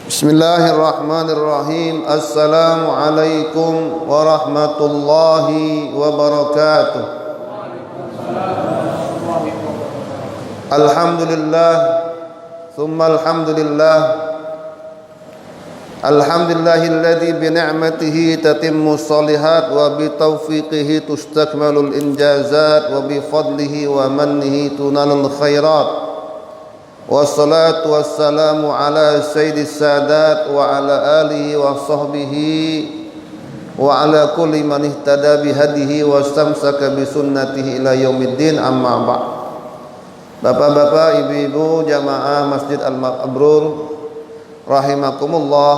Bismillahirrahmanirrahim. Assalamualaikum warahmatullahi wabarakatuh. Alhamdulillah, thumma alhamdulillah. Alhamdulillahilladzi bi ni'matihi tatimmus shalihat wa bi taufiqihi tustakmalul injazat wa bi fadlihi wa mannihi tunalul khairat. Wassalatu wassalamu ala sayyidis sadat wa ala alihi wa sahbihi wa ala kulli man ihtada bihadihi wa istamsaka bi sunnatihi ila yaumiddin, amma ba'd. Bapak-bapak, ibu-ibu jamaah Masjid Al-Mabrur rahimakumullah,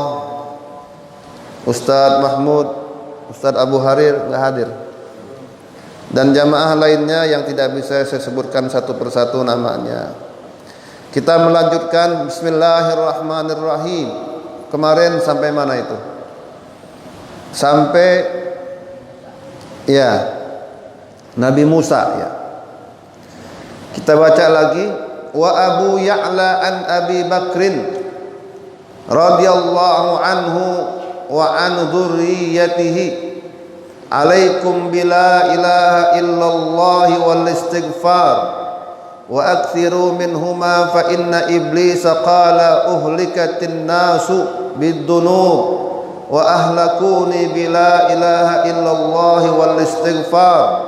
Ustadz Mahmud, Ustadz Abu Harir enggak hadir, dan jamaah lainnya yang tidak bisa saya sebutkan satu persatu namanya. Kita melanjutkan bismillahirrahmanirrahim. Kemarin sampai mana itu? Sampai Nabi Musa ya. Kita baca lagi, wa Abu Ya'la an Abi Bakrin radhiyallahu anhu wa an dzurriyyatihi, alaikum bila ilaha illallah wal istighfar wa akthiru minhuma fa inna iblisa qala uhlikatin nasu bid-dunub wa ahlakuni bila ilaha illallah wal istighfar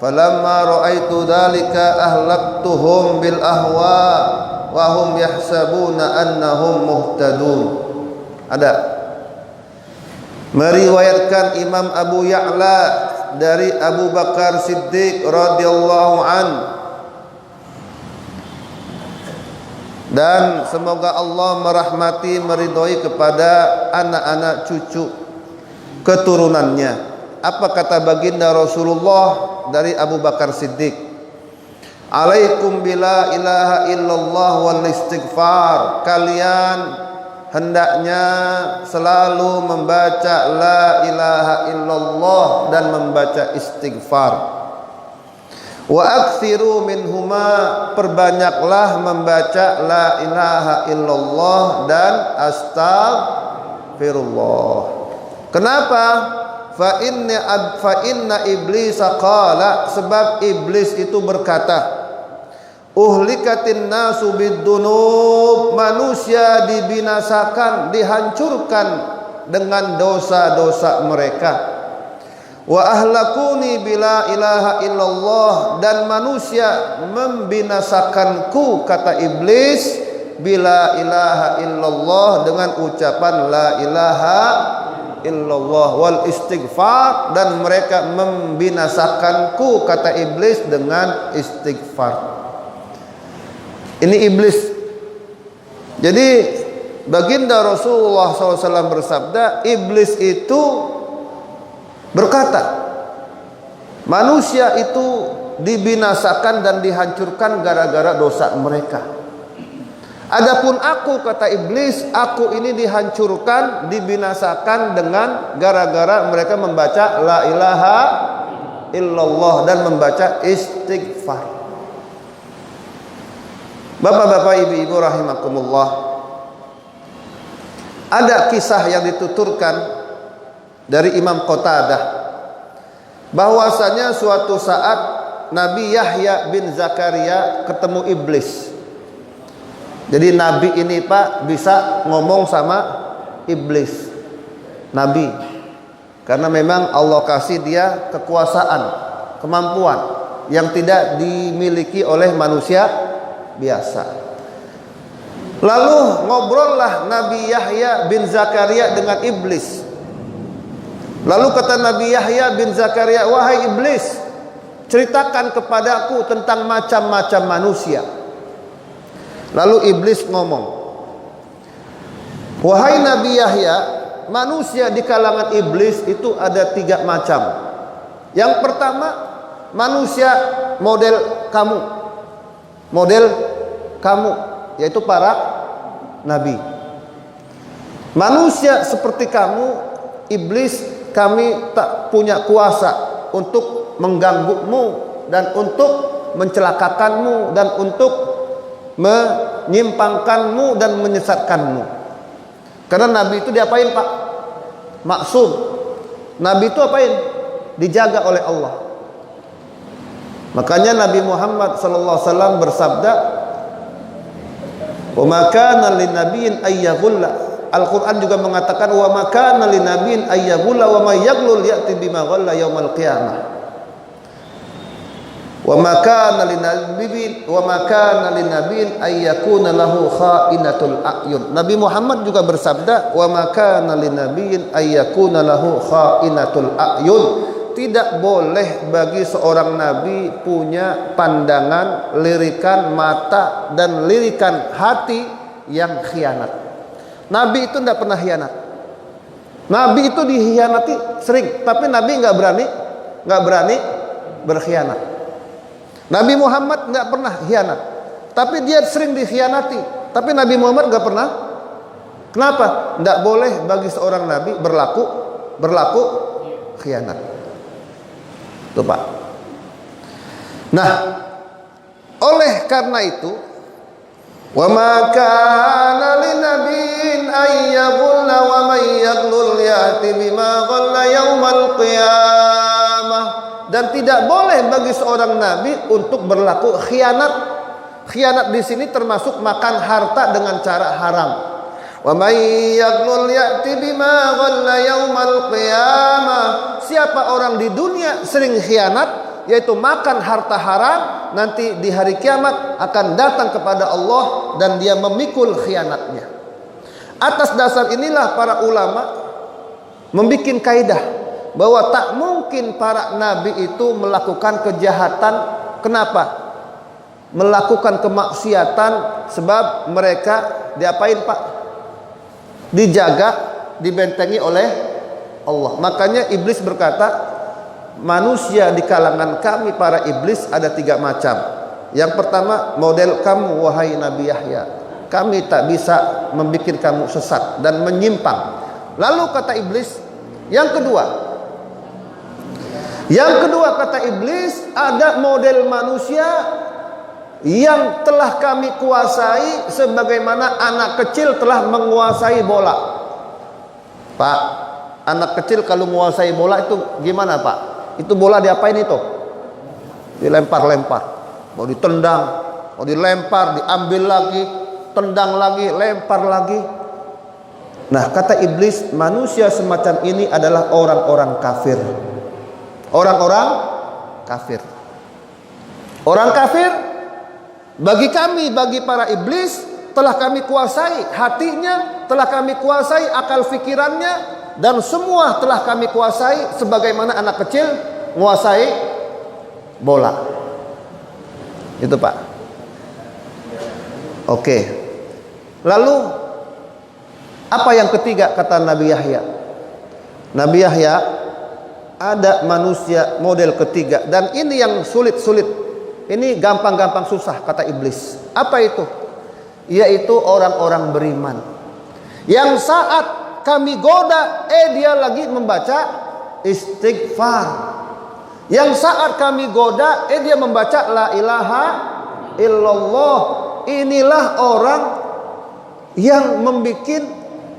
falamma ra'aitu dhalika ahlaktuhum bil ahwa wa hum yahsabuna annahum muhtadun. Ada meriwayatkan Imam Abu Ya'la dari Abu Bakar Siddiq radhiyallahu anhu, dan semoga Allah merahmati, meridhoi kepada anak-anak cucu keturunannya. Apa kata baginda Rasulullah dari Abu Bakar Siddiq? Alaikum bila ilaha illallah wal istighfar. Kalian hendaknya selalu membaca la ilaha illallah dan membaca istighfar. Wa aktsiru minhuma, perbanyaklah membaca la ilaha illallah dan astaghfirullah. Kenapa? Fa inna iblis qala, sebab iblis itu berkata, uhlikatin nasu bid-dunub, manusia dibinasakan, dihancurkan dengan dosa-dosa mereka. Wa ahlakuni bila ilaha illallah, dan manusia membinasakanku, kata iblis, bila ilaha illallah, dengan ucapan la ilaha illallah wal istighfar, dan mereka membinasakanku, kata iblis, dengan istighfar. Ini iblis. Jadi baginda Rasulullah SAW bersabda, iblis itu berkata, manusia itu dibinasakan dan dihancurkan gara-gara dosa mereka. Adapun aku, kata iblis, aku ini dihancurkan, dibinasakan dengan gara-gara mereka membaca la ilaha illallah dan membaca istighfar. Bapak-bapak, ibu-ibu rahimakumullah, ada kisah yang dituturkan dari Imam Qatadah, bahwasanya suatu saat Nabi Yahya bin Zakaria ketemu iblis. Jadi Nabi ini Pak bisa ngomong sama iblis, Nabi, karena memang Allah kasih dia kekuasaan, kemampuan yang tidak dimiliki oleh manusia biasa. Lalu ngobrollah Nabi Yahya bin Zakaria dengan iblis. Lalu kata Nabi Yahya bin Zakaria, wahai iblis, ceritakan kepadaku tentang macam-macam manusia. Lalu iblis ngomong, wahai Nabi Yahya, manusia di kalangan iblis itu ada 3 macam. Yang pertama, manusia model kamu, yaitu para nabi. Manusia seperti kamu, iblis, kami tak punya kuasa untuk mengganggumu dan untuk mencelakakanmu dan untuk menyimpangkanmu dan menyesatkanmu. Karena Nabi itu diapain Pak? Maksum. Nabi itu apain? Dijaga oleh Allah. Makanya Nabi Muhammad sallallahu alaihi wasallam bersabda, "Wa ma kana linabiyyin ayyaghulla." Al-Qur'an juga mengatakan, "Wa ma kana linabiyyin ayyaghulla wa may yaghlul ya'ti bima ghalla yaumal qiyamah." Wa ma kana linabiyyin ayyakuna lahu kha'inatul a'yun. Nabi Muhammad juga bersabda, "Wa ma kana linabiyyin ayyakuna lahu kha'inatul a'yun." Tidak boleh bagi seorang nabi punya pandangan, lirikan mata dan lirikan hati yang khianat. Nabi itu tidak pernah khianat. Nabi itu dikhianati sering, tapi Nabi nggak berani berkhianat. Nabi Muhammad nggak pernah khianat, tapi dia sering dikhianati. Tapi Nabi Muhammad nggak pernah. Kenapa? Nggak boleh bagi seorang nabi berlaku khianat. Tuh Pak. Nah, oleh karena itu, wa ma kana linabiyyin ayyaghulla wa may yaghlul ya'ti bima ghalla yaumal qiyamah. Dan tidak boleh bagi seorang nabi untuk berlaku khianat. Khianat di sini termasuk makan harta dengan cara haram. Wa may yaghlul ya'ti bima ghalla yaumal qiyamah. Siapa orang di dunia sering khianat, yaitu makan harta haram, nanti di hari kiamat akan datang kepada Allah dan dia memikul khianatnya. Atas dasar inilah para ulama membikin kaidah bahwa tak mungkin para nabi itu melakukan kejahatan. Kenapa? Melakukan kemaksiatan sebab mereka diapain Pak? Dijaga, dibentengi oleh Allah. Makanya iblis berkata, manusia di kalangan kami para iblis ada 3 macam. Yang pertama, model kamu wahai Nabi Yahya, kami tak bisa membuat kamu sesat dan menyimpang. Lalu kata iblis, yang kedua kata iblis, ada model manusia yang telah kami kuasai sebagaimana anak kecil telah menguasai bola. Pak, anak kecil kalau menguasai bola itu gimana Pak? Itu bola diapain itu? Dilempar-lempar. Mau ditendang, mau dilempar, diambil lagi, tendang lagi, lempar lagi. Nah, kata iblis, manusia semacam ini adalah orang-orang kafir. Orang-orang kafir. Orang kafir bagi kami, bagi para iblis, telah kami kuasai hatinya, telah kami kuasai akal fikirannya, dan semua telah kami kuasai sebagaimana anak kecil menguasai bola. Itu Pak. Oke. Lalu apa yang ketiga kata Nabi Yahya? Nabi Yahya, ada manusia model ketiga, dan ini yang sulit-sulit. Ini gampang-gampang susah kata iblis. Apa itu? Yaitu orang-orang beriman yang saat kami goda, dia lagi membaca istighfar. Yang saat kami goda, dia membaca la ilaha illallah. Inilah orang yang membuat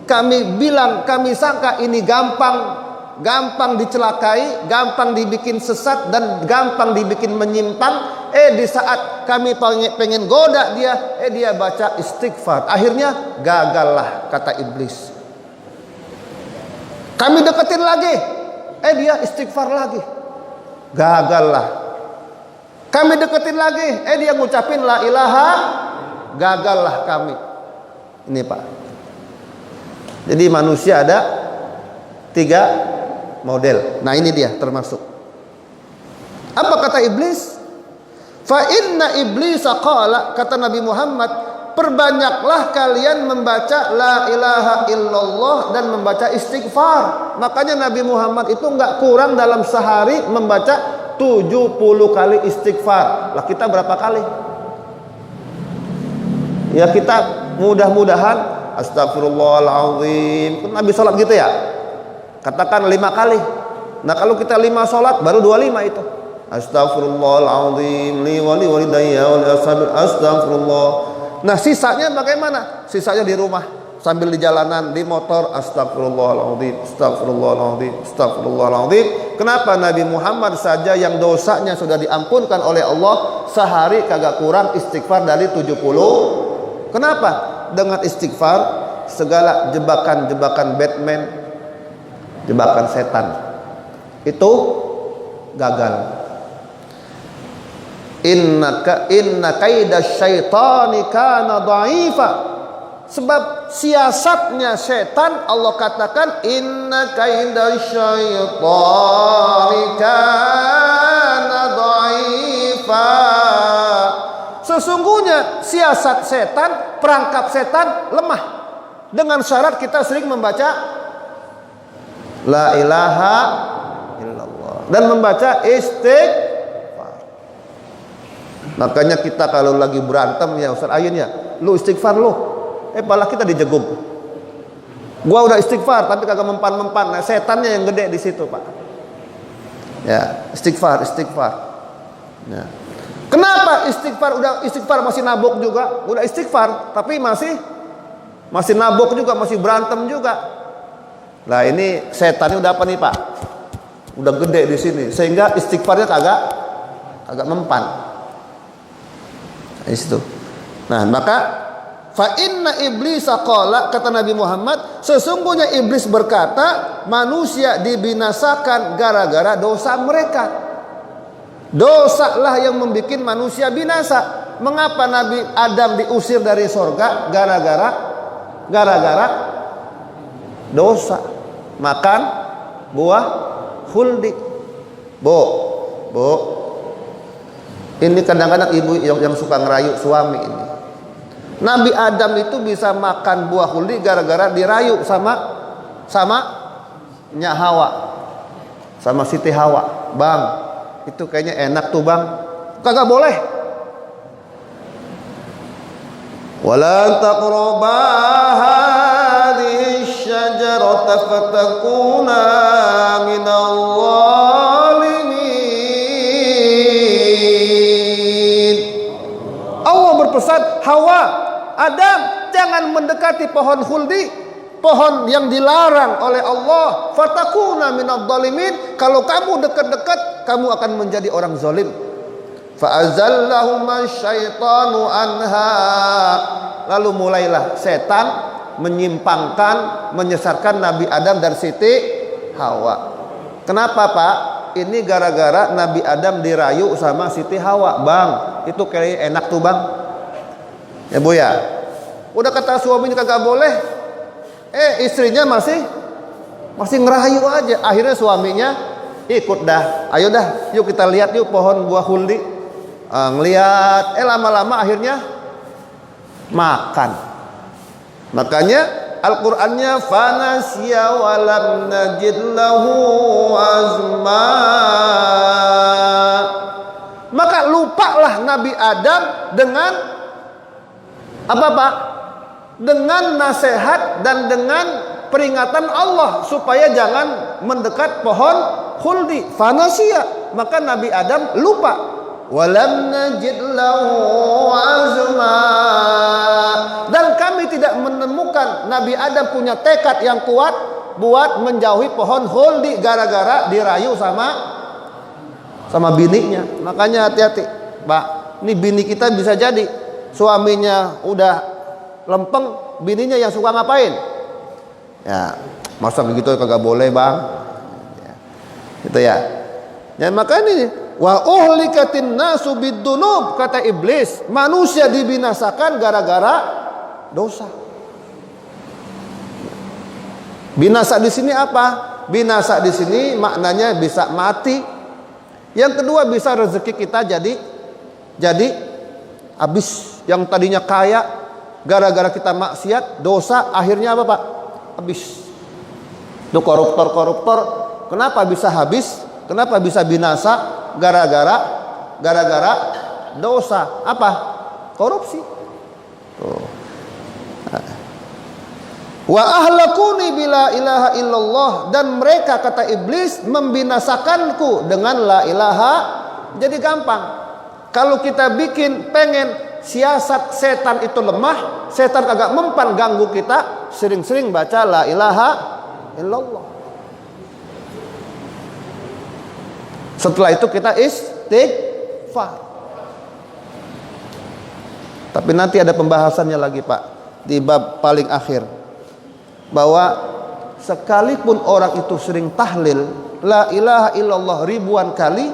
kami bilang, kami sangka ini gampang dicelakai, gampang dibikin sesat, dan gampang dibikin menyimpang. Di saat kami pengen goda dia, dia baca istighfar. Akhirnya gagallah kata iblis. Kami deketin lagi, dia istighfar lagi. Gagallah. Kami deketin lagi, dia ngucapin la ilaha. Gagallah kami. Ini Pak. Jadi manusia ada 3 model. Nah ini dia termasuk. Apa kata iblis? Fa inna iblisa qala, kata Nabi Muhammad, perbanyaklah kalian membaca la ilaha illallah dan membaca istighfar. Makanya Nabi Muhammad itu enggak kurang dalam sehari membaca 70 kali istighfar. Lah kita berapa kali? Ya kita mudah-mudahan astagfirullahaladzim. Nabi sholat gitu ya? Katakan 5 kali. Nah kalau kita 5 sholat baru 25 itu. Astagfirullahaladzim li wali walidayya wali ashabil astagfirullah. Nah sisanya bagaimana? Sisanya di rumah, sambil di jalanan, di motor, astagfirullahaladzim, astagfirullahaladzim, astagfirullahaladzim. Kenapa Nabi Muhammad saja yang dosanya sudah diampunkan oleh Allah sehari kagak kurang istighfar dari 70? Kenapa? Dengan istighfar segala jebakan-jebakan Batman, jebakan setan itu gagal. Inna kaidas syaitani kana dha'ifa. Sebab siasatnya setan, Allah katakan inna kaidas syaitani kana dha'ifa. Sesungguhnya siasat setan, perangkap setan lemah. Dengan syarat kita sering membaca la ilaha illallah dan membaca istighfar. Makanya kita kalau lagi berantem ya Ustaz Ayun ya, lu istighfar lu. Malah kita dijegum. Gua udah istighfar tapi kagak mempan-mempan. Nah, setannya yang gede di situ, Pak. Ya, istighfar. Ya. Kenapa istighfar udah istighfar masih nabok juga? Udah istighfar tapi masih nabok juga, masih berantem juga. Nah, ini setannya udah apa nih, Pak? Udah gede di sini sehingga istighfarnya kagak mempan. Itu. Nah, maka fa inna iblisa qala, kata Nabi Muhammad, sesungguhnya iblis berkata, manusia dibinasakan gara-gara dosa mereka. Dosalah yang membuat manusia binasa. Mengapa Nabi Adam diusir dari surga? Gara-gara dosa. Makan buah khuldi. Bu. Ini kadang-kadang ibu yang suka ngerayu suami ini. Nabi Adam itu bisa makan buah khuldi gara-gara dirayu sama Nyak Hawa, sama Siti Hawa. Bang, itu kayaknya enak tuh bang. Kagak boleh. Wala taqraba hadhihi syajarata fatakuna minallah. Pesan Hawa, Adam, jangan mendekati pohon khuldi, pohon yang dilarang oleh Allah. Fatakuna minadh dhalimin. Kalau kamu dekat-dekat, kamu akan menjadi orang zalim. Fa'azallahuma syaitanu anha. Lalu mulailah setan menyimpangkan, menyesatkan Nabi Adam dan Siti Hawa. Kenapa, Pak? Ini gara-gara Nabi Adam dirayu sama Siti Hawa. Bang, itu kayak enak tuh bang. Ya Bu ya, udah kata suaminya kagak boleh, istrinya masih ngerayu aja. Akhirnya suaminya ikut dah. Ayo dah, yuk kita lihat yuk pohon buah khuldi. Ngelihat, lama-lama akhirnya makan. Makanya Al-Qur'annya fanasya walam najid lahu azma. Maka lupalah Nabi Adam dengan apa Pak? Dengan nasihat dan dengan peringatan Allah supaya jangan mendekat pohon khuldi. Fanasya, maka Nabi Adam lupa. Walam najid lahu azma. Dan kami tidak menemukan Nabi Adam punya tekad yang kuat buat menjauhi pohon khuldi gara-gara dirayu sama bininya. Makanya hati-hati, Pak. Ini bini kita bisa jadi suaminya udah lempeng, bininya yang suka ngapain? Ya, masa begitu kagak boleh bang. Ya, gitu ya. Ya makanya wa uhlikatin nasu bidunub, kata iblis, manusia dibinasakan gara-gara dosa. Binasa di sini apa? Binasa di sini maknanya bisa mati. Yang kedua bisa rezeki kita jadi habis. Yang tadinya kaya gara-gara kita maksiat, dosa, akhirnya apa Pak? Habis. Itu koruptor kenapa bisa habis? Kenapa bisa binasa? Gara-gara dosa. Apa? Korupsi. Tuh. Wa ahlakuni bila ilaha illallah, dan mereka kata iblis membinasakanku dengan la ilaha. Jadi gampang. Kalau kita pengen siasat setan itu lemah, setan kagak mempan ganggu kita, sering-sering baca la ilaha illallah. Setelah itu kita istighfar. Tapi nanti ada pembahasannya lagi Pak, di bab paling akhir, bahwa sekalipun orang itu sering tahlil la ilaha illallah ribuan kali,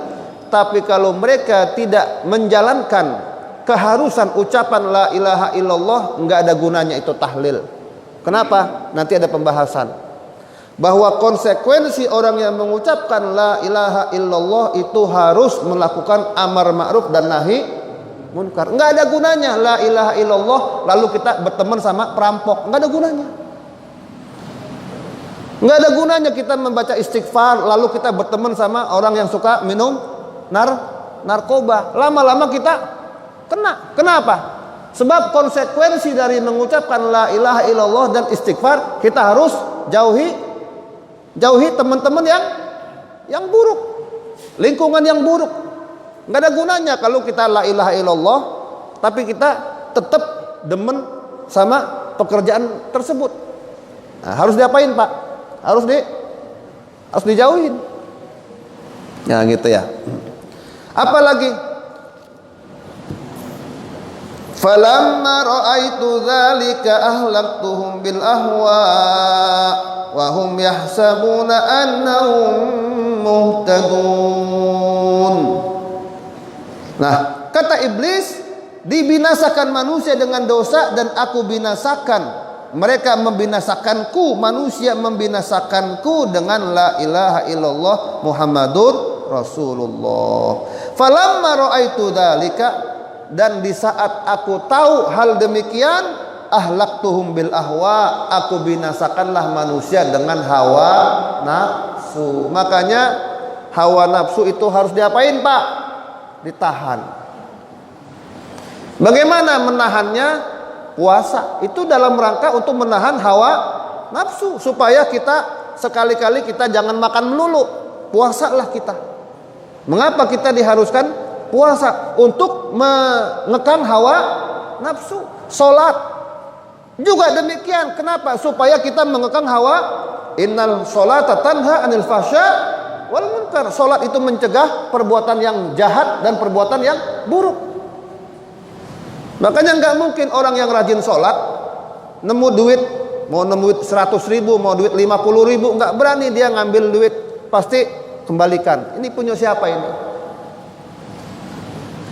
tapi kalau mereka tidak menjalankan keharusan ucapan la ilaha illallah, nggak ada gunanya itu tahlil. Kenapa? Nanti ada pembahasan bahwa konsekuensi orang yang mengucapkan la ilaha illallah itu harus melakukan amar ma'ruf dan nahi munkar. Nggak ada gunanya la ilaha illallah lalu kita berteman sama perampok, nggak ada gunanya. Nggak ada gunanya kita membaca istighfar lalu kita berteman sama orang yang suka minum narkoba. Lama-lama kita kena. Kenapa? Sebab konsekuensi dari mengucapkan la ilaha illallah dan istighfar, kita harus jauhi teman-teman yang buruk, lingkungan yang buruk. Nggak ada gunanya kalau kita la ilaha illallah tapi kita tetap demen sama pekerjaan tersebut. Nah, harus diapain Pak? Harus dijauhin. Ya gitu ya. Apalagi falamma ra'aitu dzalika ahlaktuhum bil ahwa wa hum yahsabuna annahum muhtadun. Nah, kata iblis, dibinasakan manusia dengan dosa dan aku binasakan mereka, membinasakanku, manusia membinasakanku dengan la ilaha illallah Muhammadur Rasulullah. Falamma ra'aitu dzalika, dan di saat aku tahu hal demikian, ahlaktuhum bil ahwa, aku binasakanlah manusia dengan hawa nafsu. Makanya hawa nafsu itu harus diapain Pak? Ditahan. Bagaimana menahannya? Puasa. Itu dalam rangka untuk menahan hawa nafsu, supaya kita sekali-kali kita jangan makan melulu. Puasalah kita. Mengapa kita diharuskan puasa? Untuk mengekang hawa nafsu. Salat juga demikian. Kenapa? Supaya kita mengekang hawa. Innal sholata tanha anil fahsya wal munkar. Salat itu mencegah perbuatan yang jahat dan perbuatan yang buruk. Makanya nggak mungkin orang yang rajin sholat nemu duit, mau nemu duit 100 ribu, mau duit 50 ribu, nggak berani dia ngambil duit, pasti kembalikan. Ini punya siapa ini?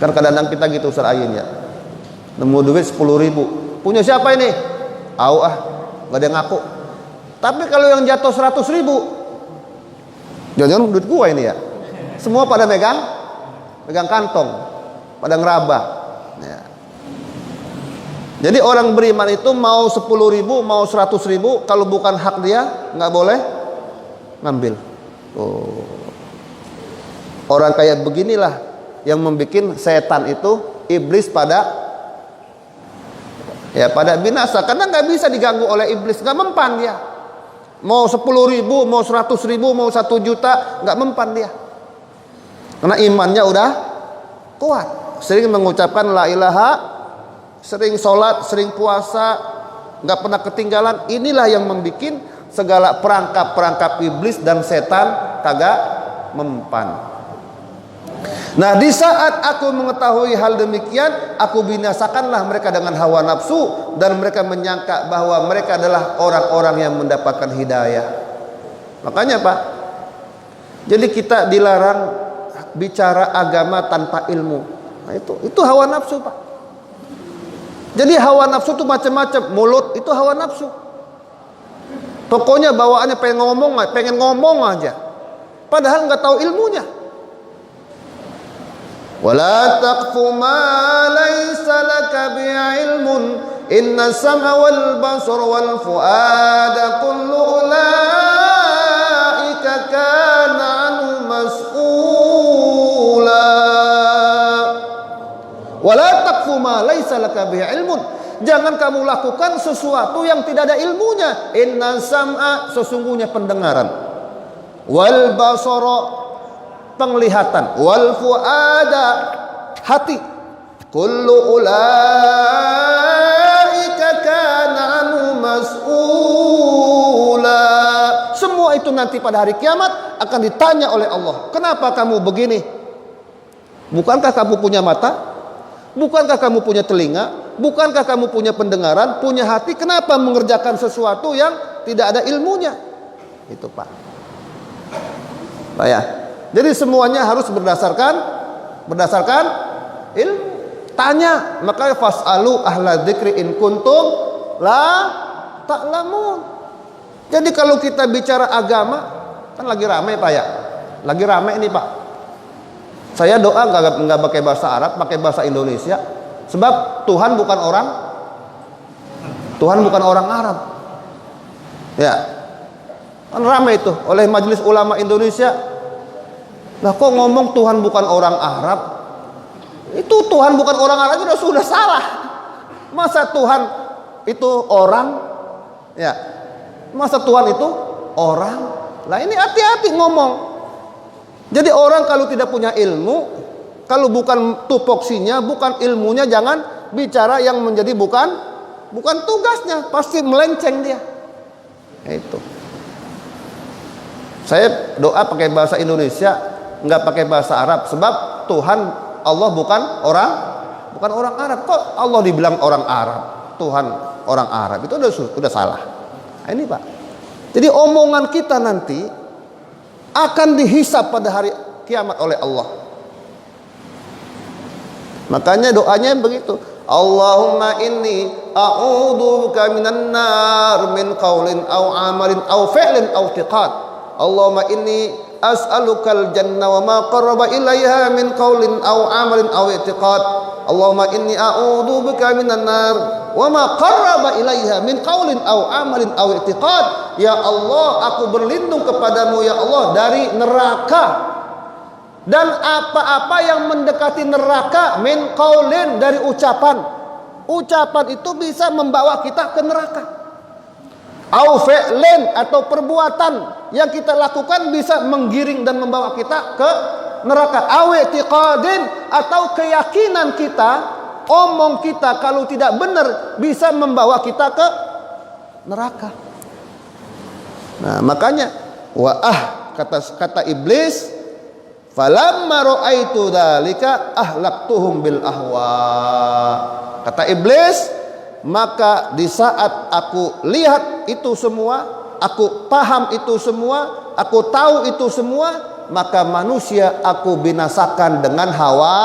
Kan kadang-kadang kita gitu Ustaz Ayin ya, nemu duit 10 ribu, punya siapa ini? Nggak ada yang ngaku. Tapi kalau yang jatuh 100 ribu, jangan-jangan duit gua ini ya. Semua pada megang kantong, pada ngeraba. Ya. Jadi orang beriman itu mau 10 ribu, mau 100 ribu, kalau bukan hak dia nggak boleh ngambil. Orang kayak beginilah yang membuat setan itu, iblis pada binasa, karena nggak bisa diganggu oleh iblis, nggak mempan dia. Mau 10 ribu, mau 100 ribu, mau 1 juta, nggak mempan dia. Karena imannya udah kuat, sering mengucapkan la ilaha, sering sholat, sering puasa, nggak pernah ketinggalan. Inilah yang membuat segala perangkap iblis dan setan kagak mempan. Nah, di saat aku mengetahui hal demikian, aku binasakanlah mereka dengan hawa nafsu, dan mereka menyangka bahwa mereka adalah orang-orang yang mendapatkan hidayah. Makanya Pak, jadi kita dilarang bicara agama tanpa ilmu. Nah, itu hawa nafsu Pak. Jadi hawa nafsu itu macam-macam. Mulut itu hawa nafsu. Pokoknya bawaannya pengen ngomong aja. Padahal nggak tahu ilmunya. Wala taqfu ma laysa laka bi'ilmun inna sam'a wal basara wal fuada kullu ulaika kana anhu mas'ula. Wala taqfu ma laysa laka bihi ilmun. Jangan kamu lakukan sesuatu yang tidak ada ilmunya. Inna sam'a, sesungguhnya pendengaran, wal basara, penglihatan, wal fuada, hati, kullu ulaika kana anhu mas'ula. Semua itu nanti pada hari kiamat akan ditanya oleh Allah. Kenapa kamu begini? Bukankah kamu punya mata? Bukankah kamu punya telinga? Bukankah kamu punya pendengaran, punya hati? Kenapa mengerjakan sesuatu yang tidak ada ilmunya? Itu Pak. Pak ya. Jadi semuanya harus berdasarkan ilmu. Tanya, makanya fasalu ahla dzikri in kuntum la ta'lamun. Jadi kalau kita bicara agama, kan lagi ramai Pak ya. Lagi ramai ini Pak. Saya doa nggak pakai bahasa Arab, pakai bahasa Indonesia. Sebab Tuhan bukan orang Arab. Ya. Kan ramai itu oleh Majelis Ulama Indonesia. Nah kok ngomong Tuhan bukan orang Arab? Itu Tuhan bukan orang Arab itu sudah salah. Masa Tuhan itu orang? Ya. Masa Tuhan itu orang? Lah ini hati-hati ngomong. Jadi orang kalau tidak punya ilmu, kalau bukan tupoksinya, bukan ilmunya, jangan bicara yang menjadi bukan tugasnya, pasti melenceng dia. Itu. Saya doa pakai bahasa Indonesia, nggak pakai bahasa Arab, sebab Tuhan Allah bukan orang Arab. Kok Allah dibilang orang Arab? Tuhan orang Arab itu udah salah. Nah, ini Pak. Jadi omongan kita nanti akan dihisab pada hari kiamat oleh Allah. Makanya doanya begitu. Allahumma inni a'udzubika minan nar min qaulin aw amalin aw fi'lin aw i'tiqad. Allahumma inni as'alukal jannah wa ma qarraba ilaiha min qaulin aw amalin aw i'tiqad. Allahumma inni a'udzubika minan nar wa ma qarraba ilaiha min qaulin aw amalin aw i'tiqad. Ya Allah, aku berlindung kepadamu ya Allah dari neraka dan apa-apa yang mendekati neraka, min qaulin, dari ucapan. Ucapan itu bisa membawa kita ke neraka. Au fi'lin, atau perbuatan yang kita lakukan bisa menggiring dan membawa kita ke neraka. Au i'tiqadin, atau keyakinan kita, omong kita kalau tidak benar bisa membawa kita ke neraka. Nah, makanya kata iblis, falamma ra'aitu dzalika ahlaktuhum bil ahwa. Kata iblis, maka di saat aku lihat itu semua, aku paham itu semua, aku tahu itu semua, maka manusia aku binasakan dengan hawa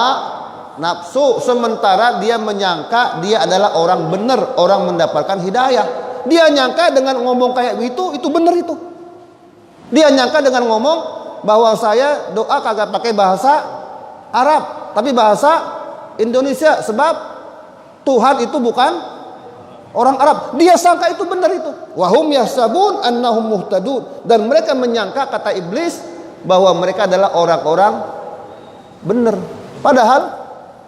nafsu. Sementara dia menyangka dia adalah orang benar, orang mendapatkan hidayah. Dia nyangka dengan ngomong kayak itu benar itu. Dia nyangka dengan ngomong bahwa saya doa kagak pakai bahasa Arab, tapi bahasa Indonesia, sebab Tuhan itu bukan orang Arab. Dia sangka itu benar itu. Wahum yahsabun annahum muhtadun. Dan mereka menyangka, kata iblis, bahwa mereka adalah orang-orang benar. Padahal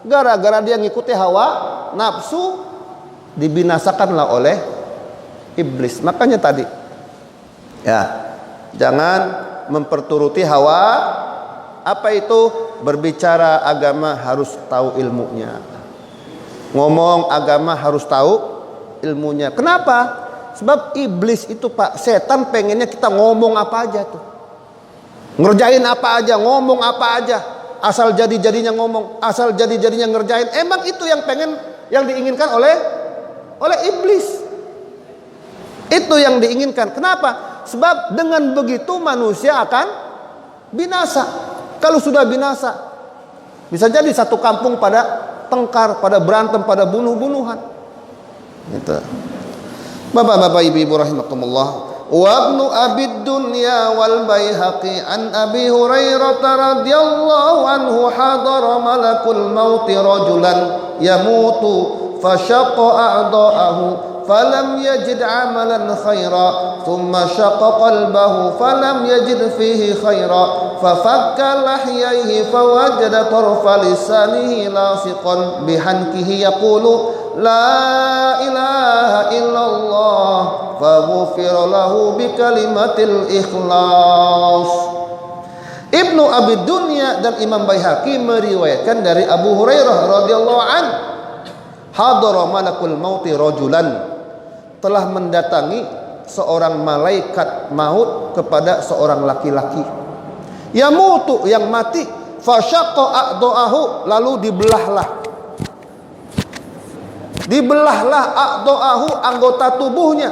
gara-gara dia ngikuti hawa nafsu, dibinasakanlah oleh iblis. Makanya tadi ya, jangan memperturuti hawa. Apa itu? Berbicara agama harus tahu ilmunya. Ngomong agama harus tahu ilmunya. Kenapa? Sebab iblis itu Pak, setan pengennya kita ngomong apa aja tuh. Ngerjain apa aja, ngomong apa aja. Asal jadi-jadinya ngomong, asal jadi-jadinya ngerjain. Emang itu yang diinginkan oleh iblis. Itu yang diinginkan. Kenapa? Sebab dengan begitu manusia akan binasa. Kalau sudah binasa, bisa jadi satu kampung pada tengkar, pada berantem, pada bunuh-bunuhan. Gitu. Bapak-bapak, ibu-ibu rahimakumullah. Wa ibnu Abid Dunya wal Baihaqi an Abi Hurairah radhiyallahu anhu hadara malakul maut rajulan yamutu fashaqqa a'da'ahu فلم يجد عملا خيرا ثم شق قلبه فلم يجد فيه خيرا ففك لحييه فوجد طرف لسانه لاصقا بحنكه يقول لا إله إلا الله فغفر له بكلمة الإخلاص Ibnu Abi Dunya dan Imam Baihaqi meriwayatkan dari Abu Hurairah radhiyallahu an, hadara malakul mauti rajulan, telah mendatangi seorang malaikat maut kepada seorang laki-laki. Yamutu, yang mati, fasyaqqa a'dha'ahu, lalu dibelahlah a'dha'ahu, anggota tubuhnya.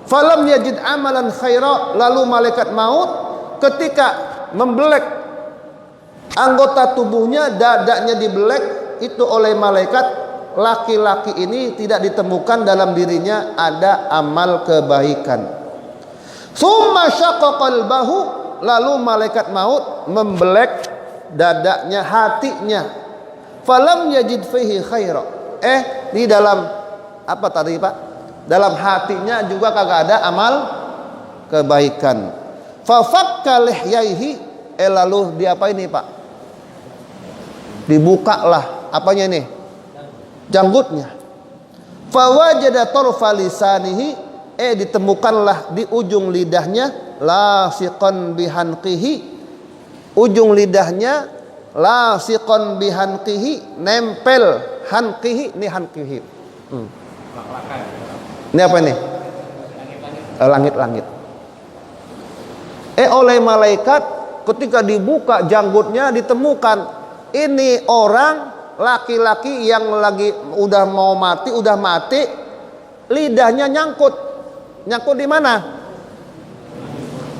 Falam yajid amalan khaira, lalu malaikat maut ketika membelek anggota tubuhnya, dadanya dibelek itu oleh malaikat, laki-laki ini tidak ditemukan dalam dirinya ada amal kebaikan. Summa syaqqa qalbahu, lalu malaikat maut membelek dadanya, hatinya. Falam yajid fihi khaira, di dalam apa tadi Pak? Dalam hatinya juga kagak ada amal kebaikan. Fafakka lihyaihi, lalu diapa ini Pak? Dibukalah apanya ini? Janggutnya. Fawajada tarfa lisanihi, ditemukanlah di ujung lidahnya, lasiqan bihanqihi, ujung lidahnya lasiqan bihanqihi, nempel hanqihi, ini hanqihi. Ini apa ini? Langit-langit. Oleh malaikat ketika dibuka janggutnya ditemukan ini orang laki-laki yang lagi udah mati, lidahnya nyangkut di mana?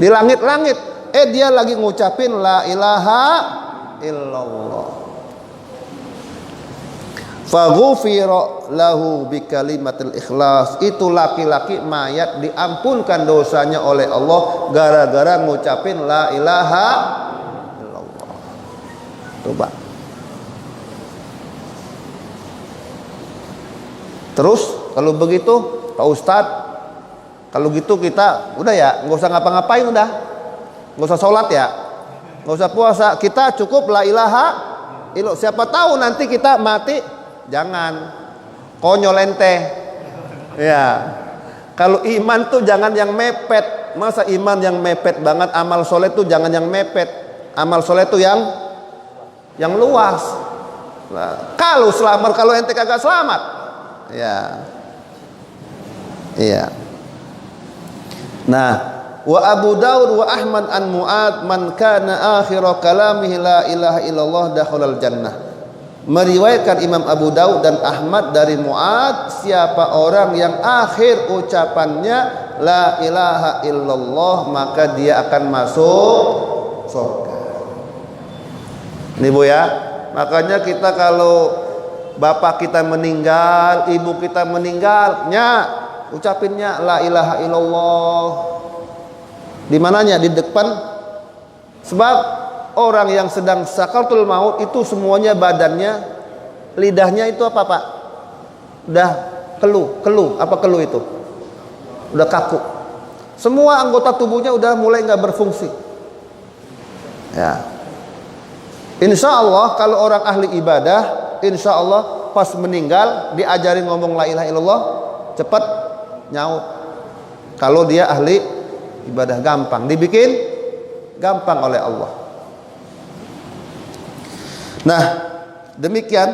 Di langit-langit. Dia lagi ngucapin la ilaha illallah. Faghufira lahu bikalimatil ikhlas, itu laki-laki mayat diampunkan dosanya oleh Allah gara-gara ngucapin la ilaha illallah. Coba. Terus kalau begitu Pak Ustadz, kalau gitu kita udah ya nggak usah ngapa-ngapain, udah nggak usah sholat ya, nggak usah puasa, kita cukup la ilaha illallah. Siapa tahu nanti kita mati. Jangan konyol ente ya. Kalau iman tuh jangan yang mepet. Masa iman yang mepet banget? Amal soleh tuh jangan yang mepet. Amal soleh tuh yang luas. Nah, kalau selamat, kalau ente kagak selamat ya. Iya. Nah, wa Abu Daud wa Ahmad an Mu'ad, man kana akhira kalamihi la ilaha illallah dakhalal jannah. Meriwayatkan Imam Abu Daud dan Ahmad dari Mu'ad, siapa orang yang akhir ucapannya la ilaha illallah, maka dia akan masuk surga. Ini Bu ya, makanya kita kalau bapak kita meninggal, ibu kita meninggal, ucapinnya la ilaha illallah. Di mananya? Di depan. Sebab orang yang sedang sakaratul maut itu semuanya badannya, lidahnya itu apa Pak? Udah keluh, apa keluh itu? Udah kaku. Semua anggota tubuhnya udah mulai nggak berfungsi. Ya. Insya Allah kalau orang ahli ibadah, insya Allah pas meninggal diajarin ngomong la ilaha illallah, cepat nyaut. Kalau dia ahli ibadah gampang, dibikin gampang oleh Allah. Nah, demikian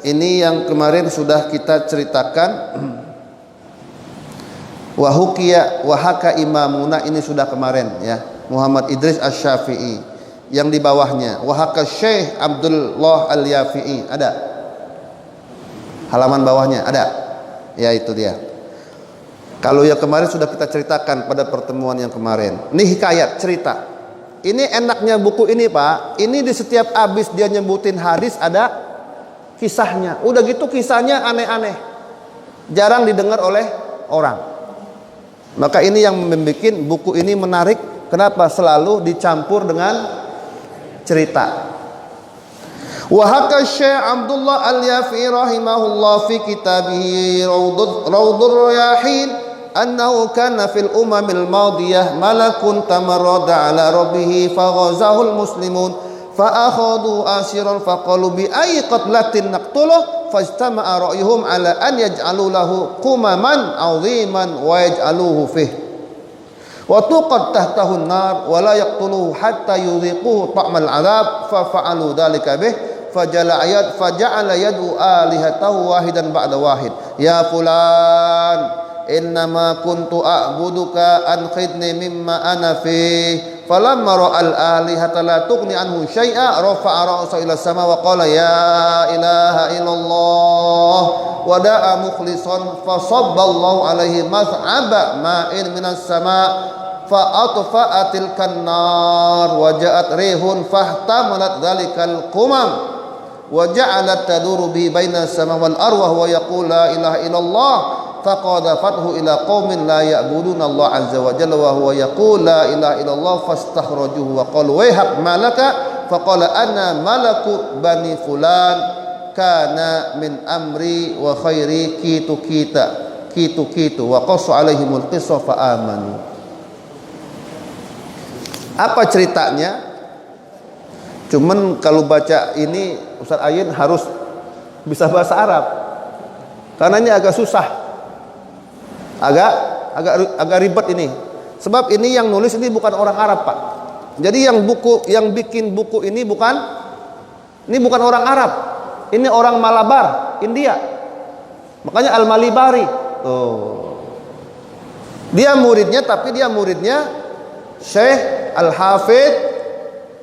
ini yang kemarin sudah kita ceritakan. Wahukiya wahaka imamuna, ini sudah kemarin ya, Muhammad Idris Asy-Syafi'i. Yang di bawahnya wahaka Syekh Abdullah Al-Yafi'i, ada halaman bawahnya, ada ya, itu dia. Kalau yang kemarin sudah kita ceritakan pada pertemuan yang kemarin. Ini hikayat, cerita. Ini enaknya buku ini Pak, ini di setiap habis dia nyebutin hadis ada kisahnya. Udah gitu kisahnya aneh-aneh, jarang didengar oleh orang. Maka ini yang membuat buku ini menarik. Kenapa? Selalu dicampur dengan cerita. Wa haka Syekh Abdullah Al-Yafi'i rahimahullah fi kitabihi Raudhur Rayahin annahu kana fil umamil madiyah malakun tamarrada ala rabbih faghazahul muslimun fa akhadhu asiran faqalu bi ayyi qatlatin naqtuluh fajtama'a ra'yuhum ala an yaj'alu lahu qumaman 'aziman wa yaj'aluhu fih wa tuqad tahtahun nar wa la yaqtuluhu hatta yudhiquhu ta'mal 'adzab fa fa'alu dzalika bih faja'ala yad'u alihatahu wahidan ba'da wahid ya fulan innama kuntu a'buduka an khidni mimma ana fi falamma ra'al alihata la tughni anhu syai'a rafa'a ra'sahu ila sama wa qala ya ilaha illallah wa da'a mukhlishan fa sabballahu alaihi mas'aba ma'in minas sama' fa atfa'atil kannar wa ja'at rihun fahtamalat dhalikal qumam wa ja'alat taduru bi baina sama wal arwah wa yaqulu la ilaha illallah faqadafathu ila qaumin la ya'buduna Allah azza wa jalla wa huwa yaqul la ilaha illallah fastakhrajuhu wa qalu wayhak malaka faqala ana malaku bani fulan kana min amri wa khairi kitu wa qassu alaihimul qissa fa amanu. Apa ceritanya? Cuman kalau baca ini Ustaz Ayin harus bisa bahasa Arab karena ini agak susah, agak ribet ini. Sebab ini yang nulis ini bukan orang Arab, Pak. Jadi yang bikin buku ini bukan orang Arab. Ini orang Malabar, India. Makanya Al-Malibari. Dia muridnya Syekh Al-Hafidh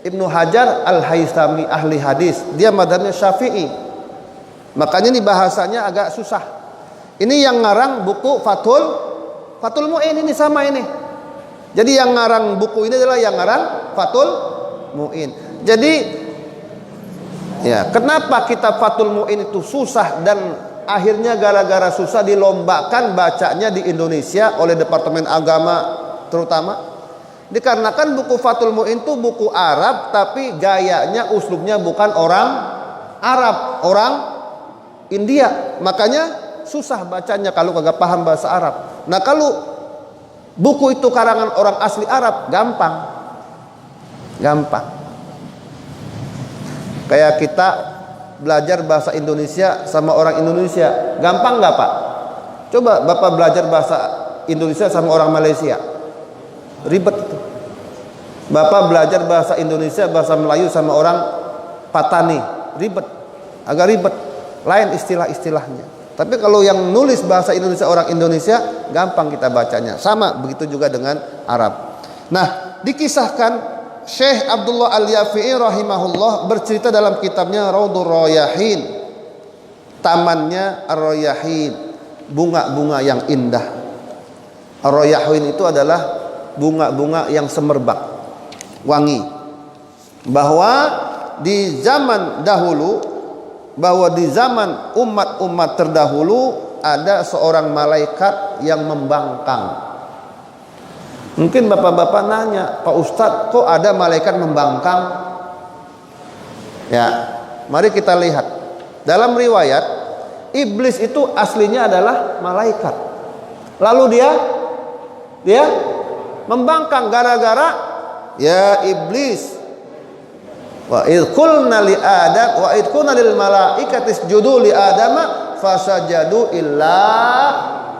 Ibnu Hajar Al-Haythami, ahli hadis. Dia madhabnya Syafi'i. Makanya ini bahasanya agak susah. Ini yang ngarang buku Fathul Mu'in ini sama ini. Jadi yang ngarang buku ini adalah yang ngarang Fathul Mu'in. Jadi ya, kenapa kitab Fathul Mu'in itu susah dan akhirnya gara-gara susah dilombakan bacanya di Indonesia oleh Departemen Agama terutama. Dikarenakan buku Fathul Mu'in itu buku Arab tapi gayanya, uslubnya bukan orang Arab, orang India. Makanya susah bacanya kalau kagak paham bahasa Arab. Nah, kalau buku itu karangan orang asli Arab gampang. Kayak kita belajar bahasa Indonesia sama orang Indonesia, gampang nggak, Pak? Coba Bapak belajar bahasa Indonesia sama orang Malaysia, ribet itu. Bapak belajar bahasa Indonesia, bahasa Melayu sama orang Patani, agak ribet, lain istilah-istilahnya. Tapi kalau yang nulis bahasa Indonesia orang Indonesia, gampang kita bacanya. Sama begitu juga dengan Arab. Nah, dikisahkan Syekh Abdullah Al-Yafi'i rahimahullah bercerita dalam kitabnya Raudhur Rayyahin, tamannya Ar-Rayyahin, bunga-bunga yang indah. Ar-Rayyahin itu adalah bunga-bunga yang semerbak, wangi. Bahwa di zaman umat-umat terdahulu ada seorang malaikat yang membangkang. Mungkin bapak-bapak nanya, Pak Ustadz, kok ada malaikat membangkang? Ya, mari kita lihat. Dalam riwayat, iblis itu aslinya adalah malaikat. Lalu dia membangkang gara-gara ya iblis. Wa idh qulna li adam wa idh qulna lil malaikati isjudu li adama fasajadu illa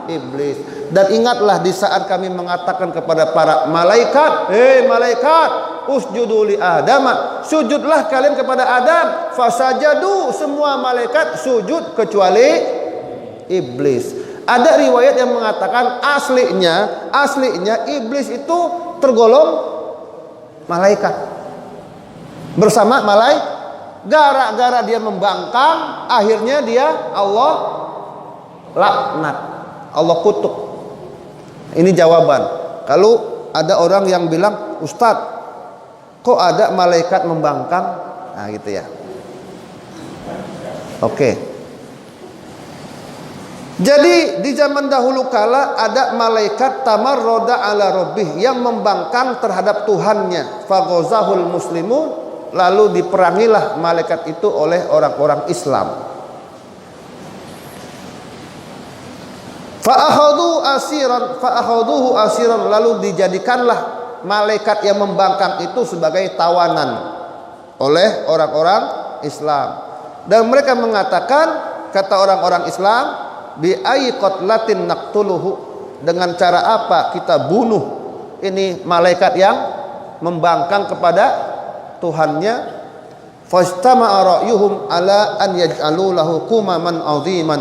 iblis. Dan ingatlah di saat kami mengatakan kepada para malaikat, hei malaikat, usjudu li adama, sujudlah kalian kepada Adam. Fasajadu, semua malaikat sujud kecuali iblis. Ada riwayat yang mengatakan aslinya iblis itu tergolong malaikat bersama malaikat. Gara-gara dia membangkang, akhirnya dia Allah laknat, Allah kutuk. Ini jawaban. Kalau ada orang yang bilang, Ustadz, kok ada malaikat membangkang? Nah gitu ya. Oke. Jadi di zaman dahulu kala ada malaikat tamarroda ala rabbih yang membangkang terhadap Tuhannya. Faghazahul muslimun, lalu diperangilah malaikat itu oleh orang-orang Islam. Fa'akhaduhu asiran, lalu dijadikanlah malaikat yang membangkang itu sebagai tawanan oleh orang-orang Islam. Dan mereka mengatakan, kata orang-orang Islam, bi ayyi qatlatin naqtuluhu, dengan cara apa kita bunuh ini malaikat yang membangkang kepada Tuhannya. Fastama'a ra'yuhum ala an yaj'alu lahu qumaman 'aziman.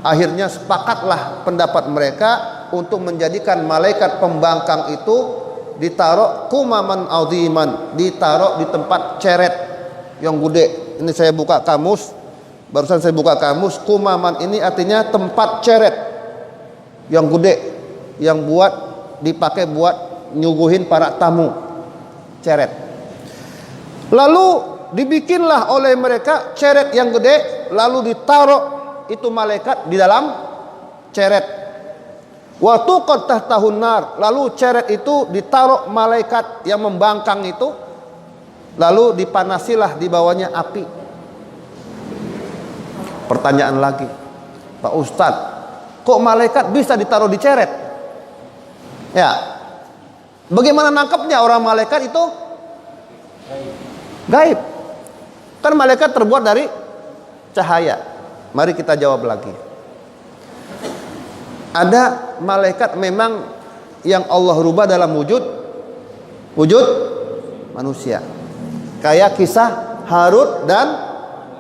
Akhirnya sepakatlah pendapat mereka untuk menjadikan malaikat pembangkang itu ditaruh kumaman 'aziman, ditaruh di tempat ceret yang gede. Ini saya buka kamus, barusan saya buka kamus. Kumaman ini artinya tempat ceret yang gede, yang dipakai buat nyuguhin para tamu, ceret. Lalu dibikinlah oleh mereka ceret yang gede, lalu ditaruh itu malaikat di dalam ceret. Wa tuqad tahtahun nar, lalu ceret itu ditaruh malaikat yang membangkang itu, lalu dipanasilah di bawahnya api. Pertanyaan lagi, Pak Ustadz, kok malaikat bisa ditaruh di ceret? Ya, bagaimana nangkepnya orang malaikat itu? Gaib. Kan malaikat terbuat dari cahaya. Mari kita jawab lagi. Ada malaikat memang yang Allah rubah dalam wujud manusia. Kayak kisah Harut dan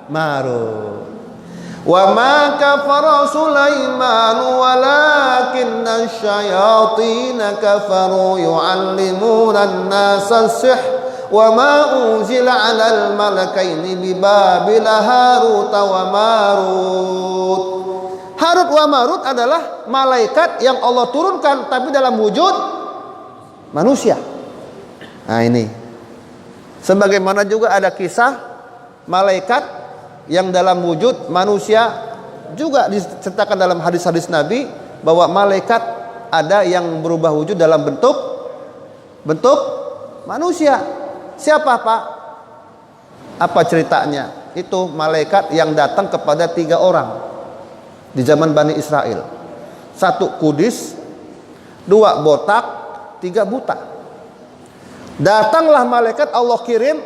Marut. Wa ma kafara Sulaiman walakinna asyayatin kafaru yu'allimuna an-nasa as-sihr wa ma unzila 'alal malakaini bi Babil Harut wa Marut. Harut wa Marut adalah malaikat yang Allah turunkan tapi dalam wujud manusia. Nah ini. Sebagaimana juga ada kisah malaikat yang dalam wujud manusia, juga diceritakan dalam hadis-hadis Nabi bahwa malaikat ada yang berubah wujud dalam bentuk manusia. Siapa Pak? Apa ceritanya? Itu malaikat yang datang kepada 3 orang di zaman Bani Israel. 1 kudis, 2 botak, 3 buta. Datanglah malaikat Allah kirim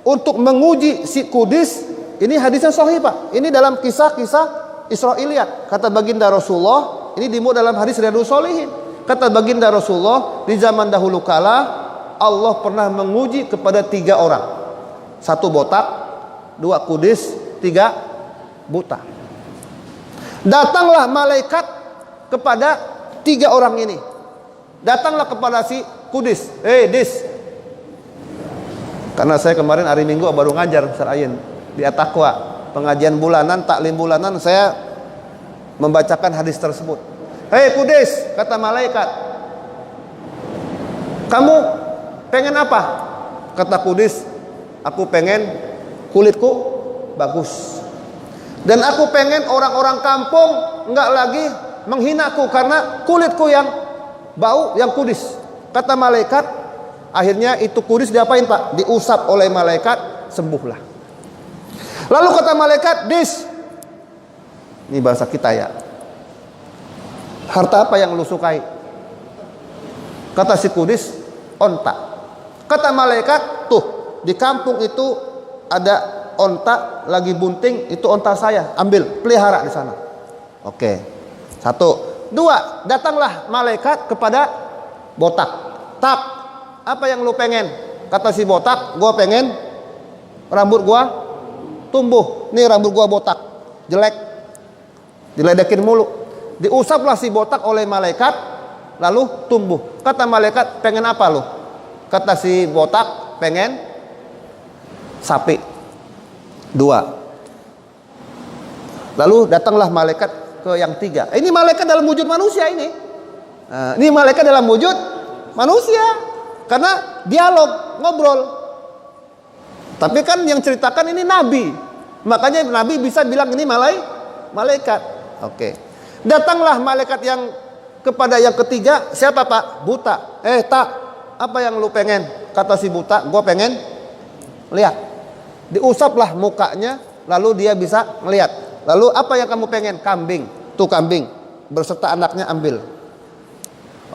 untuk menguji si kudis. Ini hadisnya sahih Pak. Ini dalam kisah-kisah Israiliyat. Kata baginda Rasulullah, ini dimuat dalam hadis Riyadhus Shalihin. Kata baginda Rasulullah, di zaman dahulu kala Allah pernah menguji kepada 3 orang. 1 botak, 2 kudis, 3 buta. Datanglah malaikat kepada 3 orang ini. Datanglah kepada si kudis. Dis. Karena saya kemarin hari Minggu baru ngajar Ustaz Ayin di At-Taqwa, pengajian bulanan, taklim bulanan, saya membacakan hadis tersebut. Kudis, kata malaikat, kamu pengen apa? Kata kudis, aku pengen kulitku bagus. Dan aku pengen orang-orang kampung enggak lagi menghinaku karena kulitku yang bau, yang kudis. Kata malaikat, akhirnya itu kudis diapain Pak? Diusap oleh malaikat, sembuhlah. Lalu kata malaikat, dis, ini bahasa kita ya, harta apa yang lu sukai? Kata si kudis, onta. Kata malaikat, tuh di kampung itu ada onta lagi bunting, itu onta saya, ambil, pelihara di sana. Oke. 1, 2, datanglah malaikat kepada botak. Tak, apa yang lu pengen? Kata si botak, gua pengen rambut gua tumbuh. Nih rambut gua botak, jelek, diledekin mulu. Diusaplah si botak oleh malaikat, lalu tumbuh. Kata malaikat, pengen apa lu? Kata si botak, pengen sapi 2. Lalu datanglah malaikat ke yang 3. Ini malaikat dalam wujud manusia ini. Nah, ini malaikat dalam wujud manusia. Karena dialog, ngobrol. Tapi kan yang ceritakan ini nabi. Makanya nabi bisa bilang ini malaikat. Oke. Datanglah malaikat yang kepada yang ketiga. Siapa Pak? Buta. Tak. Apa yang lu pengen? Kata si buta, gua pengen lihat. Diusaplah mukanya, lalu dia bisa melihat. Lalu apa yang kamu pengen? Kambing. Tuh kambing berserta anaknya, ambil.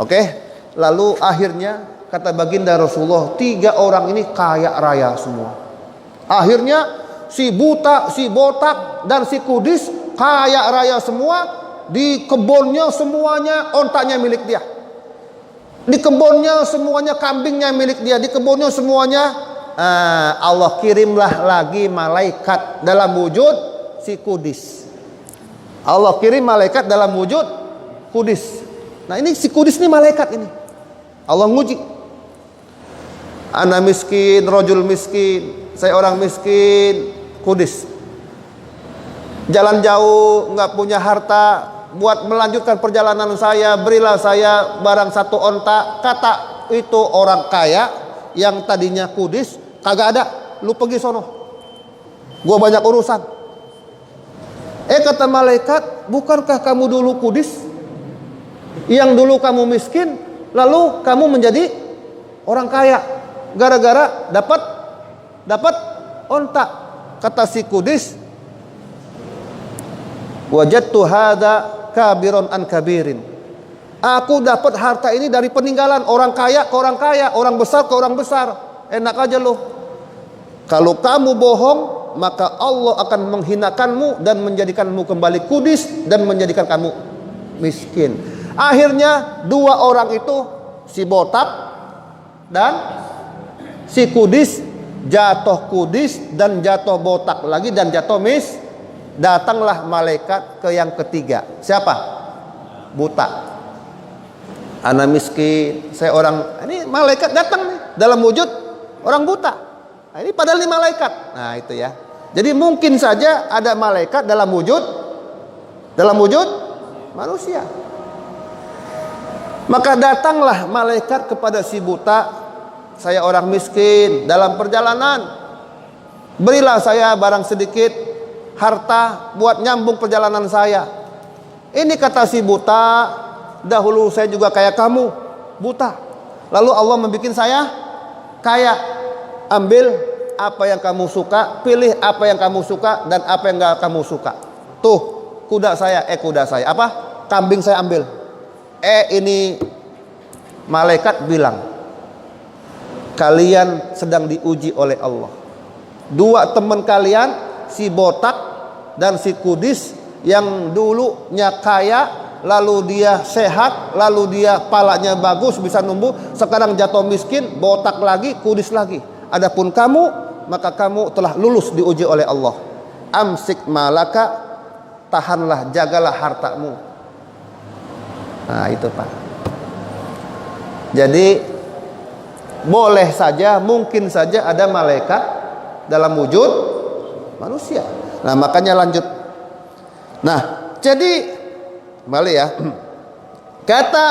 Oke. Lalu akhirnya kata baginda Rasulullah, 3 orang ini kaya raya semua. Akhirnya si buta, si botak, dan si kudis kaya raya semua. Di kebunnya semuanya, ontanya milik dia. Di kebunnya semuanya, kambingnya milik dia, di kebunnya semuanya. Allah kirimlah lagi malaikat dalam wujud si Kudis. Allah kirim malaikat dalam wujud Kudis. Nah ini si Kudis ini malaikat ini. Allah nguji. Ana miskin, rojul miskin, saya orang miskin, Kudis. Jalan jauh, nggak punya harta, buat melanjutkan perjalanan saya, berilah saya barang 1 onta. Kata itu orang kaya yang tadinya Kudis, kagak ada, lu pergi sono, gua banyak urusan. Kata malaikat, bukankah kamu dulu Kudis, yang dulu kamu miskin, lalu kamu menjadi orang kaya gara-gara dapat onta. Kata si Kudis, wajadtu hadza kabiron an kabirin. Aku dapat harta ini dari peninggalan orang kaya ke orang kaya, orang besar ke orang besar. Enak aja loh. Kalau kamu bohong, maka Allah akan menghinakanmu dan menjadikanmu kembali Kudis dan menjadikan kamu miskin. Akhirnya 2 orang itu, si botak dan si Kudis, jatuh Kudis dan jatuh botak lagi dan jatuh Datanglah malaikat ke yang ketiga. Siapa? Buta. Ana miskin, saya orang. Ini malaikat datang nih dalam wujud orang buta. Nah, ini padahal ini malaikat. Nah itu ya. Jadi mungkin saja ada malaikat dalam wujud manusia. Maka datanglah malaikat kepada si buta. Saya orang miskin dalam perjalanan, berilah saya barang sedikit harta buat nyambung perjalanan saya. Ini kata si buta, dahulu saya juga kayak kamu, buta. Lalu Allah membuat saya kaya. Ambil apa yang kamu suka, pilih apa yang kamu suka dan apa yang gak kamu suka. Tuh, kuda saya, apa? Kambing saya ambil. Ini malaikat bilang, kalian sedang diuji oleh Allah. 2 teman kalian, si botak dan si Kudis, yang dulunya kaya, lalu dia sehat, lalu dia palanya bagus, bisa numbuh, sekarang jatuh miskin, botak lagi, Kudis lagi. Adapun kamu, maka kamu telah lulus diuji oleh Allah. Amsik malaka, tahanlah, jagalah hartamu. Nah itu Pak. Jadi boleh saja, mungkin saja ada malaikat dalam wujud manusia. Nah makanya lanjut. Nah jadi kembali ya. Kata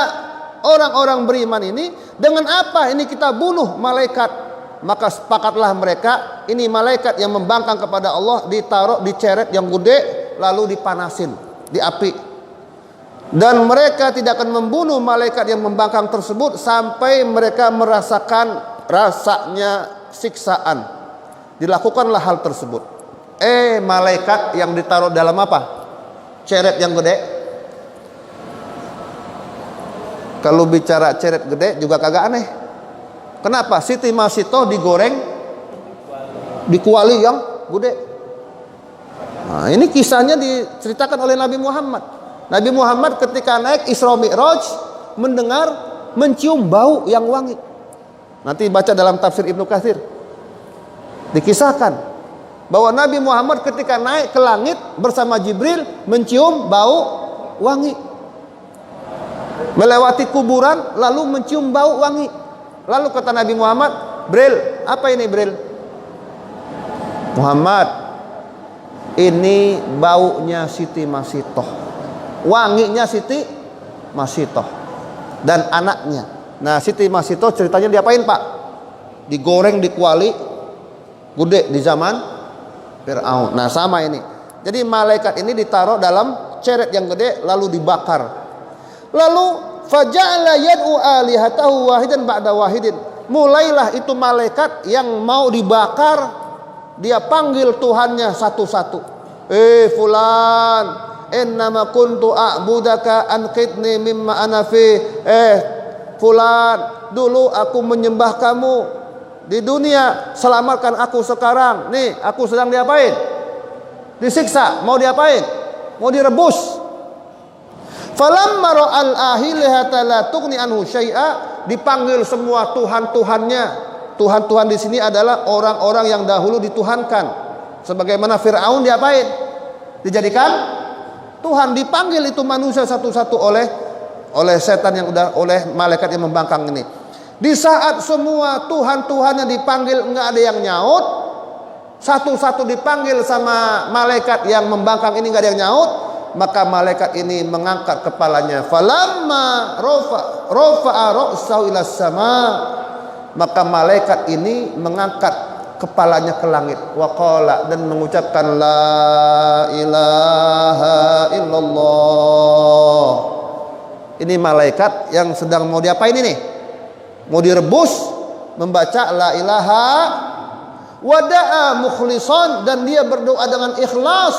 orang-orang beriman ini, dengan apa ini kita bunuh malaikat? Maka sepakatlah mereka, ini malaikat yang membangkang kepada Allah, ditaruh di ceret yang gede, lalu dipanasin di api. Dan mereka tidak akan membunuh malaikat yang membangkang tersebut sampai mereka merasakan rasanya siksaan. Dilakukanlah hal tersebut. Malaikat yang ditaruh dalam apa? Ceret yang gede. Kalau bicara ceret gede juga kagak aneh. Kenapa? Siti Masito digoreng di kuali yang gede. Nah, ini kisahnya diceritakan oleh Nabi Muhammad. Nabi Muhammad ketika naik Isra Mi'raj mendengar, mencium bau yang wangi. Nanti baca dalam tafsir Ibnu Katsir. Dikisahkan bahwa Nabi Muhammad ketika naik ke langit bersama Jibril mencium bau wangi. Melewati kuburan lalu mencium bau wangi. Lalu kata Nabi Muhammad, Bril, apa ini Bril? Muhammad, ini baunya Siti Masitoh, wanginya Siti Masitoh dan anaknya. Nah Siti Masitoh ceritanya diapain Pak? Digoreng di kuali gede di zaman Fir'aun. Nah sama ini. Jadi malaikat ini ditaruh dalam ceret yang gede lalu dibakar. Lalu faja'ala yad'u alihatahu wahidan ba'da wahidin. Mulailah itu malaikat yang mau dibakar, dia panggil Tuhannya satu-satu. Fulan, innama kuntu a'budaka anqidni mimma ana fi. Fulan, dulu aku menyembah kamu di dunia, selamatkan aku sekarang. Nih, aku sedang diapain? Disiksa, mau diapain? Mau direbus. Falamma ra'al ahilihata la tughni anhu syai'a, dipanggil semua Tuhan-Tuhannya. Tuhan-Tuhan di sini adalah orang-orang yang dahulu dituhankan. Sebagaimana Fir'aun diapain? Dijadikan Tuhan. Dipanggil itu manusia satu-satu oleh setan yang udah, oleh malaikat yang membangkang ini. Di saat semua Tuhan-Tuhannya dipanggil nggak ada yang nyaut, satu-satu dipanggil sama malaikat yang membangkang ini nggak ada yang nyaut, maka malaikat ini mengangkat kepalanya. Falamma rafa'a ra'sahu ila sama, maka malaikat ini mengangkat kepalanya ke langit, waqala, dan mengucapkan la ilaha illallah. Ini malaikat yang sedang mau diapain ini? Mau direbus, membaca la ilaha, wada'a mukhlisan, dan dia berdoa dengan ikhlas.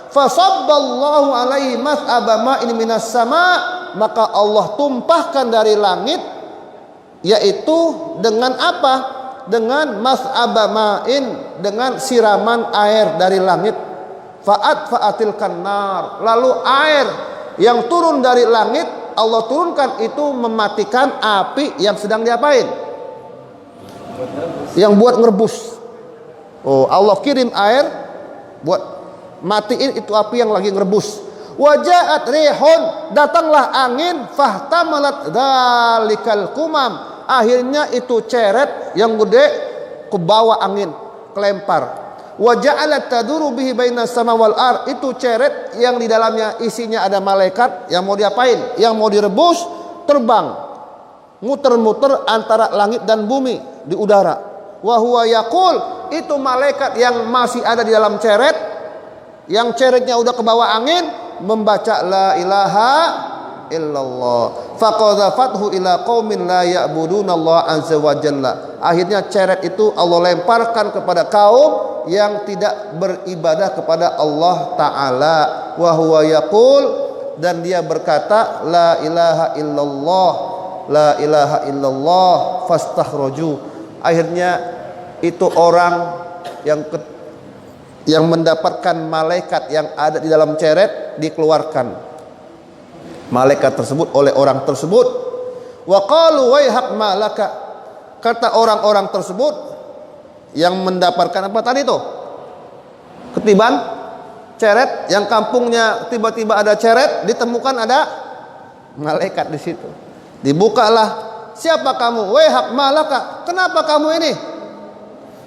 Fasabballahu alaihi mas'aba ma'in minas sama, maka Allah tumpahkan dari langit, yaitu dengan apa? Dengan mas'aba ma'in, dengan siraman air dari langit. Fa'atil kanar, lalu air yang turun dari langit Allah turunkan itu mematikan api yang sedang diapain? Yang buat ngerebus. Oh, Allah kirim air buat matiin itu api yang lagi ngerebus. Wajaat rihun, datanglah angin, fahtamalat dalikal kumam. Akhirnya itu ceret yang gede ke bawah angin, kelempar. Waja'alat taduru bihi bainas sama wal ar, itu ceret yang di dalamnya isinya ada malaikat yang mau diapain? Yang mau direbus, terbang muter-muter antara langit dan bumi di udara. Wa huwa yaqul, itu malaikat yang masih ada di dalam ceret, yang ceretnya udah ke bawah angin, membaca la ilaha illallah. Faqadhafathu ila qaumin la ya'budunallaha azza wa jalla. Akhirnya ceret itu Allah lemparkan kepada kaum yang tidak beribadah kepada Allah Ta'ala. Wa huwa yaqul, dan dia berkata la ilaha illallah, la ilaha illallah fastakhruju. Akhirnya itu orang yang mendapatkan malaikat yang ada di dalam ceret dikeluarkan malaikat tersebut oleh orang tersebut. Wa qalu waihak malaka, kata orang-orang tersebut yang mendapatkan apa tadi tuh? Ketiban ceret, yang kampungnya tiba-tiba ada ceret, ditemukan ada malaikat di situ. Dibukalah, siapa kamu? Waihak malaka, kenapa kamu ini?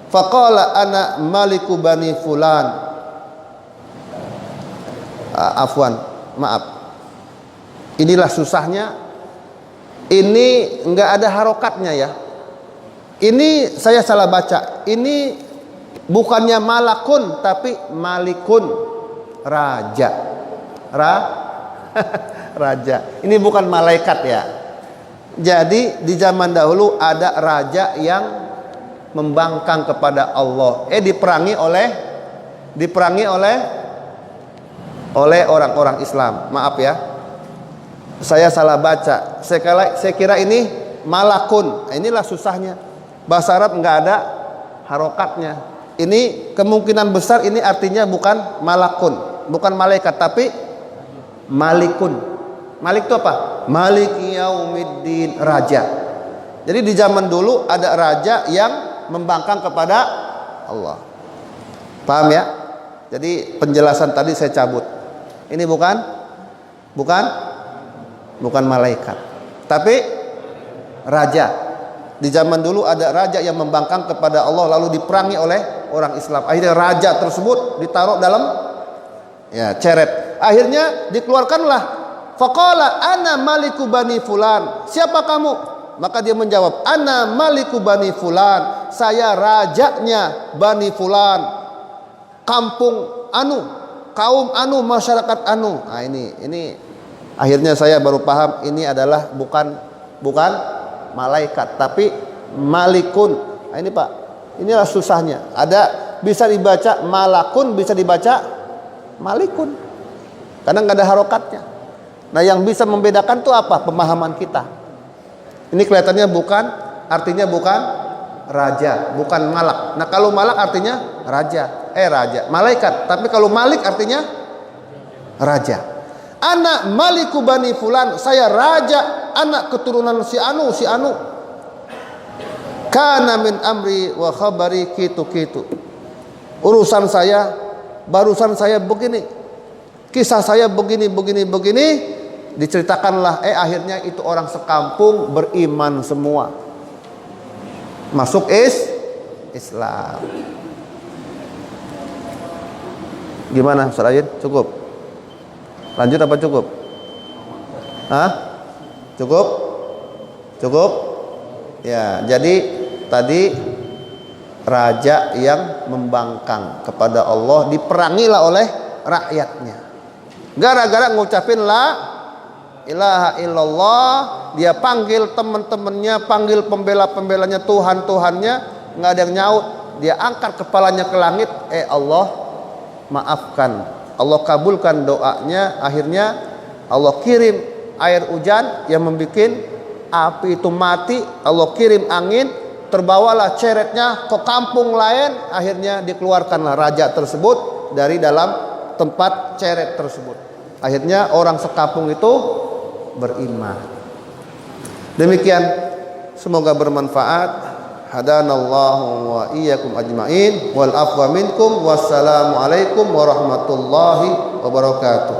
Faqala ana maliku bani fulan. Afwan, maaf. Inilah susahnya. Ini enggak ada harokatnya ya. Ini saya salah baca. Ini bukannya malakun tapi malikun, raja. Raja. Ini bukan malaikat ya. Jadi di zaman dahulu ada raja yang membangkang kepada Allah. Diperangi oleh orang-orang Islam. Maaf ya, saya salah baca. Saya kira ini malakun. Inilah susahnya. Bahasa Arab nggak ada harokatnya. Ini kemungkinan besar ini artinya bukan malakun, bukan malaikat, tapi malikun. Malik itu apa? Maliki yaumiddin, raja. Jadi di zaman dulu ada raja yang membangkang kepada Allah. Paham ya? Jadi penjelasan tadi saya cabut. Ini bukan malaikat, tapi raja. Di zaman dulu ada raja yang membangkang kepada Allah lalu diperangi oleh orang Islam. Akhirnya raja tersebut ditaruh dalam ceret. Akhirnya dikeluarkanlah. Faqala ana maliku bani fulan. Siapa kamu? Maka dia menjawab, ana maliku bani fulan. Saya rajanya Bani fulan. Kampung anu, kaum anu, masyarakat anu. Nah ini akhirnya saya baru paham ini adalah bukan malaikat tapi malikun. Nah ini Pak, inilah susahnya. Ada bisa dibaca malakun, bisa dibaca malikun. Karena nggak ada harokatnya. Nah yang bisa membedakan itu apa? Pemahaman kita. Ini kelihatannya artinya bukan raja, bukan malak. Nah kalau malak artinya raja, malaikat. Tapi kalau malik artinya raja. Anak maliku bani fulan, saya raja anak keturunan si anu. Kana min amri wa khabari kitu. Urusan saya, barusan saya begini. Kisah saya begini. Diceritakanlah, akhirnya itu orang sekampung beriman semua. Masuk Islam. Gimana Ustaz Ayin? Cukup? Lanjut apa cukup? Hah? Cukup? Ya, jadi tadi raja yang membangkang kepada Allah diperangilah oleh rakyatnya. Gara-gara ngucapin la ilaha illallah, dia panggil teman-temannya, panggil pembela-pembelanya, Tuhannya, nggak ada yang nyaut. Dia angkat kepalanya ke langit, Allah maafkan, Allah kabulkan doanya. Akhirnya Allah kirim air hujan yang membuat api itu mati. Allah kirim angin, terbawalah ceretnya ke kampung lain. Akhirnya dikeluarkanlah raja tersebut dari dalam tempat ceret tersebut. Akhirnya orang sekampung itu beriman. Demikian, semoga bermanfaat. Hadanallahu wa iyyakum ajmain wal afwa minkum. Wassalamu alaikum warahmatullahi wabarakatuh.